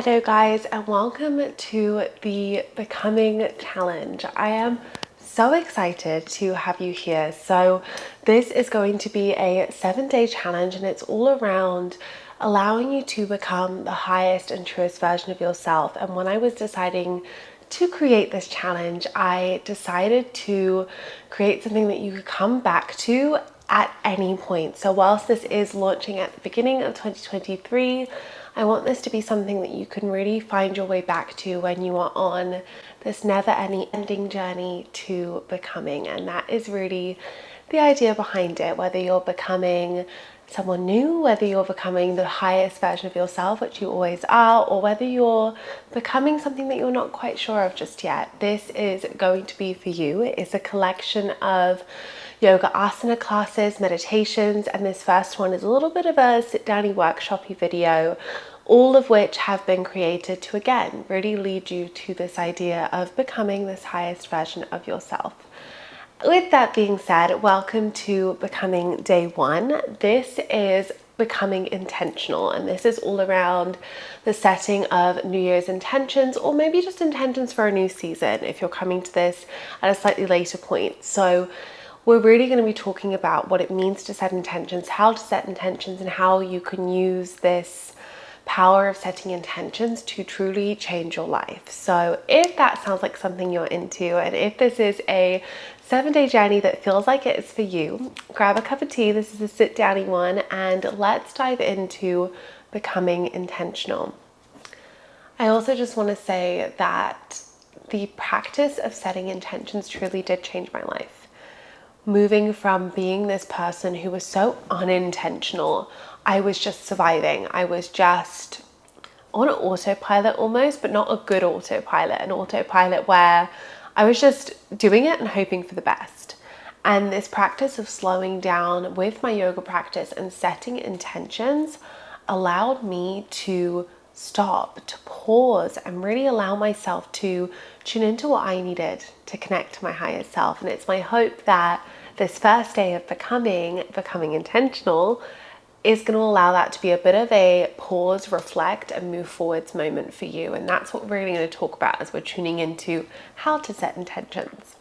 Hello guys, and welcome to the Becoming Challenge. I am so excited to have you here. So this is going to be a 7-day challenge, and it's all around allowing you to become the highest and truest version of yourself. And when I was deciding to create this challenge, I decided to create something that you could come back to at any point. So whilst this is launching at the beginning of 2023, I want this to be something that you can really find your way back to when you are on this never ending journey to becoming. And that is really the idea behind it, whether you're becoming someone new, whether you're becoming the highest version of yourself, which you always are, or whether you're becoming something that you're not quite sure of just yet. This is going to be for you. It is a collection of yoga asana classes, meditations, and this first one is a little bit of a sit-downy workshopy video, all of which have been created to, again, really lead you to this idea of becoming this highest version of yourself. With that being said, welcome to Becoming Day 1. This is becoming intentional, and this is all around the setting of New Year's intentions, or maybe just intentions for a new season if you're coming to this at a slightly later point. So we're really going to be talking about what it means to set intentions, how to set intentions, and how you can use this power of setting intentions to truly change your life. So if that sounds like something you're into, and if this is a 7-day journey that feels like it is for you, grab a cup of tea. This is a sit-downy one, and let's dive into becoming intentional. I also just want to say that the practice of setting intentions truly did change my life. Moving from being this person who was so unintentional, I was just surviving. I was just on an autopilot almost, but not a good autopilot, an autopilot where I was just doing it and hoping for the best. And this practice of slowing down with my yoga practice and setting intentions allowed me to stop, to pause, and really allow myself to tune into what I needed to connect to my higher self. And it's my hope that this first day of becoming intentional is going to allow that to be a bit of a pause, reflect, and move forwards moment for you. And that's what we're really going to talk about as we're tuning into how to set intentions.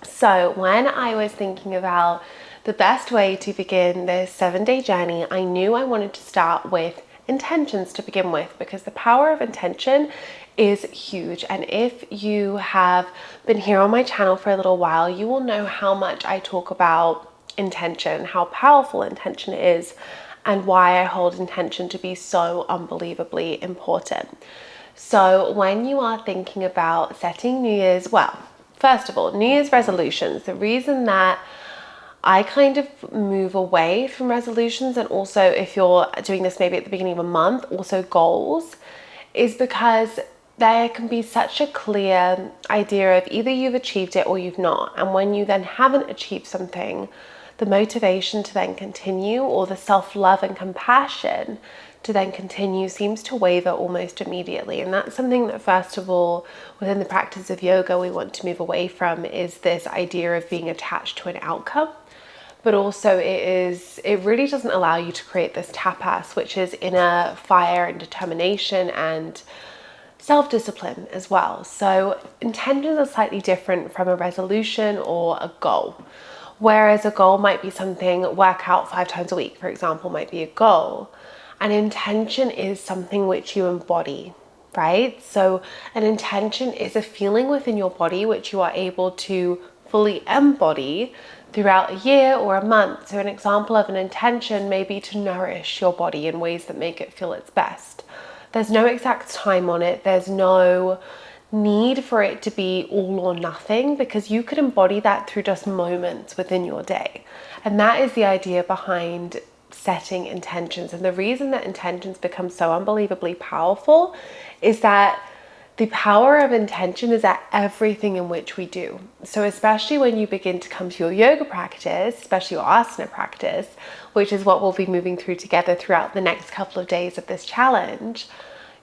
So when I was thinking about the best way to begin this 7-day journey, I knew I wanted to start with intentions to begin with, because the power of intention is huge. And if you have been here on my channel for a little while, you will know how much I talk about intention, how powerful intention is, and why I hold intention to be so unbelievably important. So when you are thinking about setting New Year's, well, first of all, New Year's resolutions, the reason that I kind of move away from resolutions, and also if you're doing this maybe at the beginning of a month, also goals, is because there can be such a clear idea of either you've achieved it or you've not. And when you then haven't achieved something, the motivation to then continue, or the self-love and compassion to then continue, seems to waver almost immediately. And that's something that, first of all, within the practice of yoga, we want to move away from, is this idea of being attached to an outcome. But also it really doesn't allow you to create this tapas, which is inner fire and determination and self-discipline as well. So intentions are slightly different from a resolution or a goal. Whereas a goal might be something, work out 5 times a week, for example, might be a goal. An intention is something which you embody, right? So an intention is a feeling within your body which you are able to fully embody throughout a year or a month. So an example of an intention may be to nourish your body in ways that make it feel its best. There's no exact time on it. There's no need for it to be all or nothing, because you could embody that through just moments within your day. And that is the idea behind setting intentions. And the reason that intentions become so unbelievably powerful is that the power of intention is at everything in which we do. So especially when you begin to come to your yoga practice, especially your asana practice, which is what we'll be moving through together throughout the next couple of days of this challenge,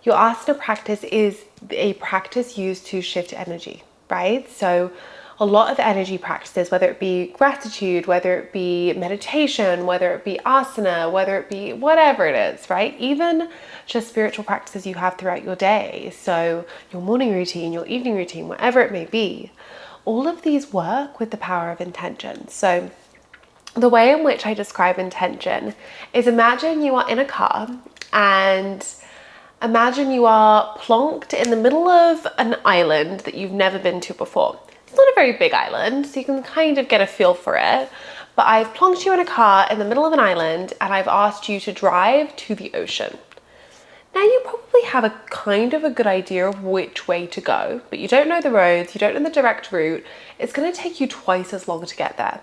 your asana practice is a practice used to shift energy, right? So a lot of energy practices, whether it be gratitude, whether it be meditation, whether it be asana, whether it be whatever it is, right? Even just spiritual practices you have throughout your day. So your morning routine, your evening routine, whatever it may be, all of these work with the power of intention. So the way in which I describe intention is, imagine you are in a car and imagine you are plonked in the middle of an island that you've never been to before. It's not a very big island, so you can kind of get a feel for it. But I've plonked you in a car in the middle of an island and I've asked you to drive to the ocean. Now you probably have a kind of a good idea of which way to go, but you don't know the roads, you don't know the direct route. It's going to take you twice as long to get there.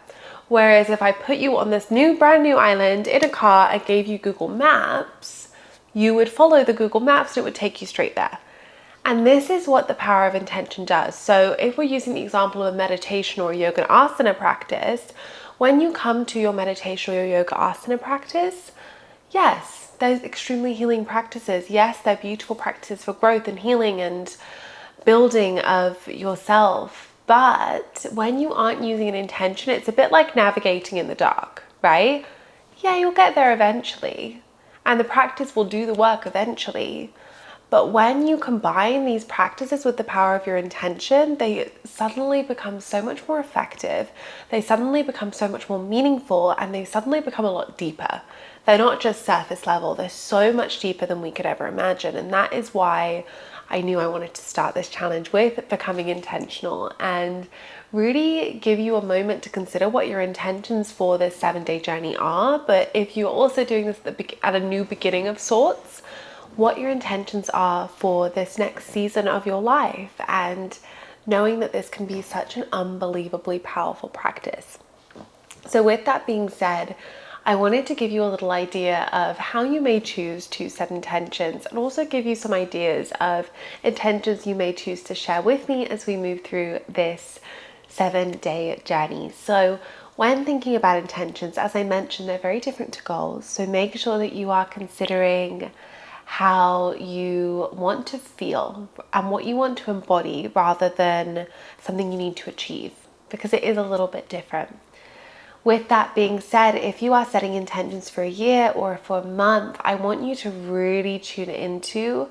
Whereas if I put you on this brand new island in a car and gave you Google Maps, you would follow the Google Maps and it would take you straight there. And this is what the power of intention does. So if we're using the example of a meditation or yoga asana practice, when you come to your meditation or your yoga asana practice, yes, they're extremely healing practices. Yes, they're beautiful practices for growth and healing and building of yourself. But when you aren't using an intention, it's a bit like navigating in the dark, right? Yeah, you'll get there eventually, and the practice will do the work eventually. But when you combine these practices with the power of your intention, they suddenly become so much more effective. They suddenly become so much more meaningful, and they suddenly become a lot deeper. They're not just surface level, they're so much deeper than we could ever imagine. And that is why I knew I wanted to start this challenge with becoming intentional and really give you a moment to consider what your intentions for this 7-day journey are. But if you're also doing this at a new beginning of sorts, what your intentions are for this next season of your life, and knowing that this can be such an unbelievably powerful practice. So with that being said, I wanted to give you a little idea of how you may choose to set intentions, and also give you some ideas of intentions you may choose to share with me as we move through this 7-day journey. So when thinking about intentions, as I mentioned, they're very different to goals. So make sure that you are considering how you want to feel and what you want to embody rather than something you need to achieve, because it is a little bit different. With that being said, if you are setting intentions for a year or for a month, I want you to really tune into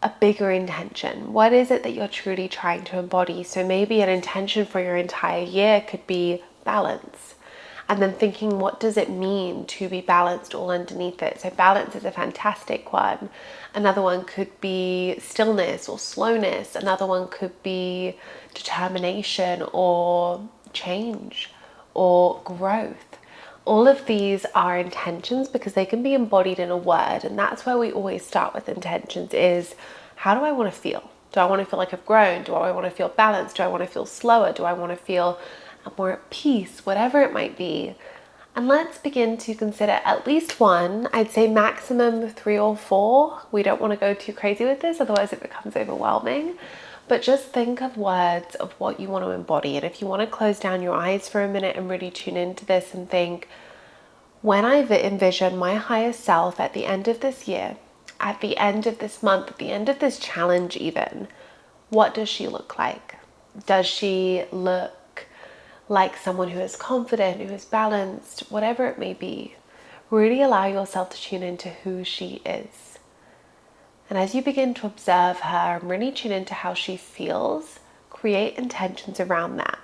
a bigger intention. What is it that you're truly trying to embody? So maybe an intention for your entire year could be balance. And then thinking, what does it mean to be balanced all underneath it? So balance is a fantastic one. Another one could be stillness or slowness. Another one could be determination or change or growth. All of these are intentions because they can be embodied in a word. And that's where we always start with intentions is, how do I want to feel? Do I want to feel like I've grown? Do I want to feel balanced? Do I want to feel slower? Do I want to feel more at peace? Whatever it might be. And let's begin to consider at least one. I'd say maximum 3 or 4. We don't want to go too crazy with this, otherwise it becomes overwhelming. But just think of words of what you want to embody. And if you want to close down your eyes for a minute and really tune into this and think, when I envision my higher self at the end of this year, at the end of this month, at the end of this challenge even, what does she look like? Does she look like someone who is confident, who is balanced, whatever it may be? Really allow yourself to tune into who she is. And as you begin to observe her and really tune into how she feels, create intentions around that.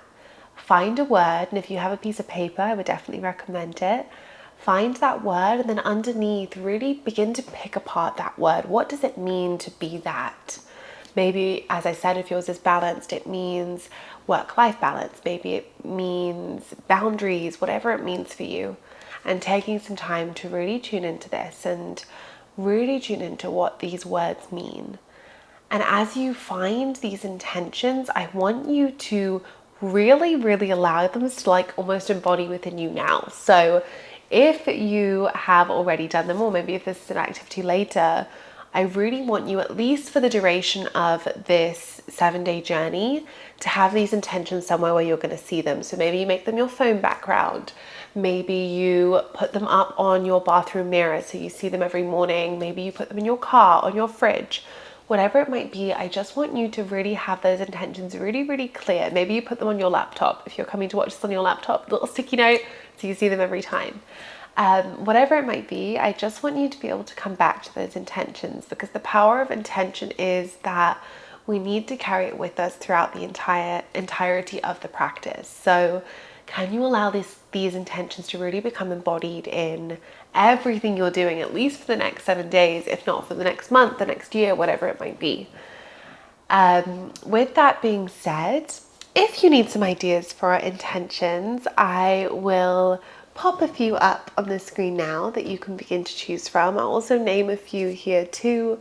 Find a word, and if you have a piece of paper, I would definitely recommend it. Find that word, and then underneath, really begin to pick apart that word. What does it mean to be that? Maybe, as I said, if yours is balanced, it means work-life balance. Maybe it means boundaries, whatever it means for you. And taking some time to really tune into this and really tune into what these words mean. And as you find these intentions, I want you to really, really allow them to like almost embody within you now. So if you have already done them, or maybe if this is an activity later, I really want you, at least for the duration of this 7-day journey, to have these intentions somewhere where you're going to see them. So maybe you make them your phone background. Maybe you put them up on your bathroom mirror so you see them every morning. Maybe you put them in your car, on your fridge. whatever it might be, I just want you to really have those intentions really, really clear. Maybe you put them on your laptop. If you're coming to watch this on your laptop, little sticky note so you see them every time. Whatever it might be, I just want you to be able to come back to those intentions, because the power of intention is that we need to carry it with us throughout the entirety of the practice. So can you allow these intentions to really become embodied in everything you're doing, at least for the next 7 days, if not for the next month, the next year, whatever it might be. With that being said, if you need some ideas for our intentions, I will pop a few up on the screen now that you can begin to choose from. I'll also name a few here too.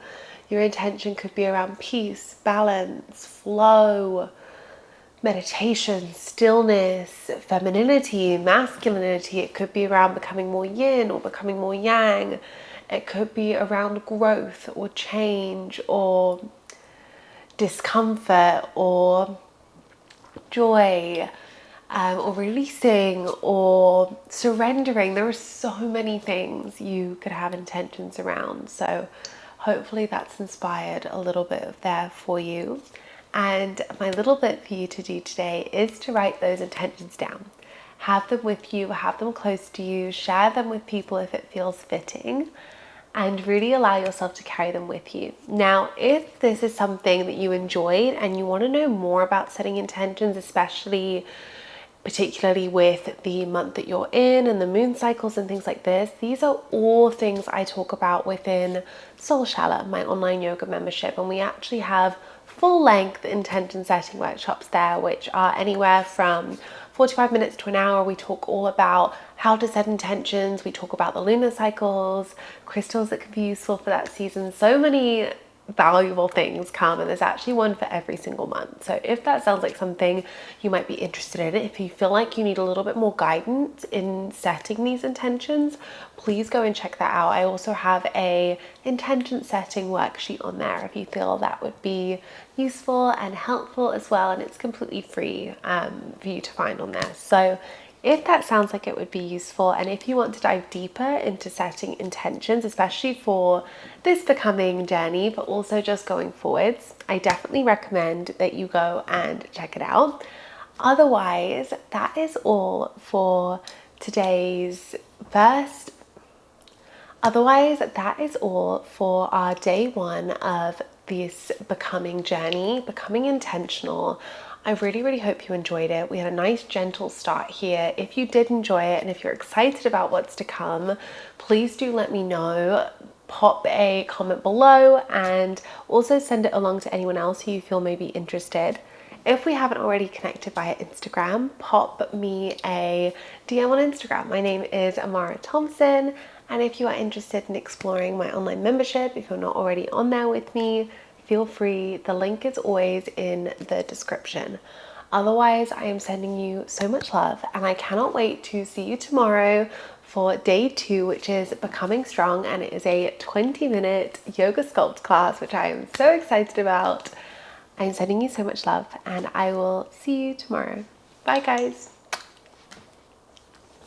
Your intention could be around peace, balance, flow, meditation, stillness, femininity, masculinity. It could be around becoming more yin or becoming more yang. It could be around growth or change or discomfort or joy, or releasing or surrendering. There are so many things you could have intentions around. So hopefully that's inspired a little bit of there for you. And my little bit for you to do today is to write those intentions down. Have them with you, have them close to you, share them with people if it feels fitting, and really allow yourself to carry them with you. Now, if this is something that you enjoyed and you want to know more about setting intentions, particularly with the month that you're in and the moon cycles and things like this, these are all things I talk about within Soul Shala, my online yoga membership. And we actually have full-length intention setting workshops there, which are anywhere from 45 minutes to an hour. We talk all about how to set intentions. We talk about the lunar cycles, crystals that can be useful for that season. So many valuable things come, and there's actually one for every single month. So if that sounds like something you might be interested in, if you feel like you need a little bit more guidance in setting these intentions, please go and check that out. I also have a intention setting worksheet on there if you feel that would be useful and helpful as well, and it's completely free for you to find on there. So if that sounds like it would be useful, and if you want to dive deeper into setting intentions, especially for this becoming journey, but also just going forwards, I definitely recommend that you go and check it out. Otherwise, that is all for today's first. Otherwise, that is all for our day one of this becoming journey, becoming intentional. I really, really hope you enjoyed it. We had a nice gentle start here. If you did enjoy it and if you're excited about what's to come, please do let me know. Pop a comment below and also send it along to anyone else who you feel may be interested. If we haven't already connected via Instagram, pop me a DM on Instagram. My name is Amara Thompson, and if you are interested in exploring my online membership, if you're not already on there with me, feel free. The link is always in the description. Otherwise, I am sending you so much love, and I cannot wait to see you tomorrow for day 2, which is Becoming Strong, and it is a 20-minute yoga sculpt class, which I am so excited about. I'm sending you so much love, and I will see you tomorrow. Bye, guys.